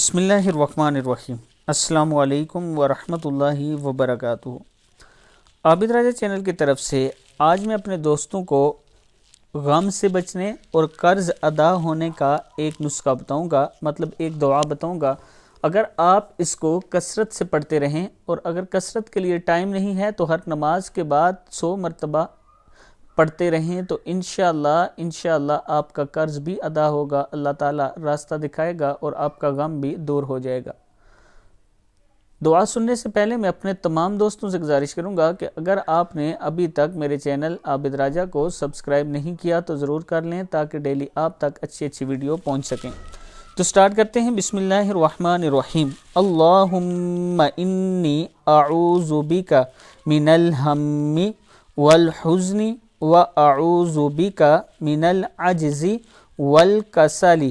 بسم اللہ الرحمن الرحیم۔ السلام علیکم ورحمۃ اللہ وبرکاتہ۔ عابد راجہ چینل کی طرف سے آج میں اپنے دوستوں کو غم سے بچنے اور قرض ادا ہونے کا ایک نسخہ بتاؤں گا، مطلب ایک دعا بتاؤں گا۔ اگر آپ اس کو کثرت سے پڑھتے رہیں اور اگر کثرت کے لیے ٹائم نہیں ہے تو ہر نماز کے بعد 100 مرتبہ پڑھتے رہیں تو انشاءاللہ آپ کا قرض بھی ادا ہوگا، اللہ تعالیٰ راستہ دکھائے گا اور آپ کا غم بھی دور ہو جائے گا۔ دعا سننے سے پہلے میں اپنے تمام دوستوں سے گزارش کروں گا کہ اگر آپ نے ابھی تک میرے چینل عابد راجہ کو سبسکرائب نہیں کیا تو ضرور کر لیں تاکہ ڈیلی آپ تک اچھی ویڈیو پہنچ سکیں۔ تو سٹارٹ کرتے ہیں۔ بسم اللہ الرحمن الرحیم۔ اللہم انی اعوذ بک من الہم والحزن وَأَعُوذُ بِكَ مِنَ الْعَجْزِ وَالْكَسَلِ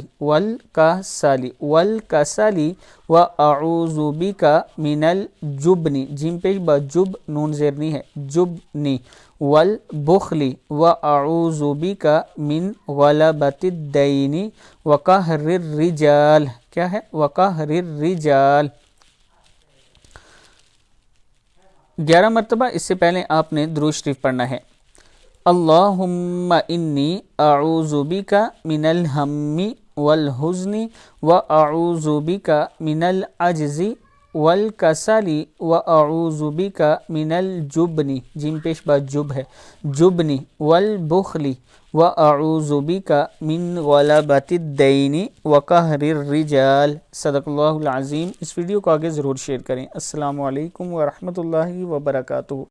وَأَعُوذُ بِكَ مِنَ الْجُبْنِ جیم پیش با جب نون زیرنی ہے جبنی والبخل وَأَعُوذُ بِكَ مِنْ غَلَبَةِ الدَّيْنِ وَقَهْرِ الرِّجَالِ کیا ہے؟ وَقَهْرِ الرِّجَالِ 11 مرتبہ۔ اس سے پہلے آپ نے درود شریف پڑھنا ہے۔ اللہم انی اعوذ بک من الہم والحزن واعوذ بک من العجز والکسل واعوذ بک من الجبن جیم پیش با جب ہے جبن والبخل واعوذ بک من غلبۃ الدین وقہر الرجال۔ صدق اللہ العظیم۔ اس ویڈیو کو آگے ضرور شیئر کریں۔ السلام علیکم ورحمۃ اللہ وبرکاتہ۔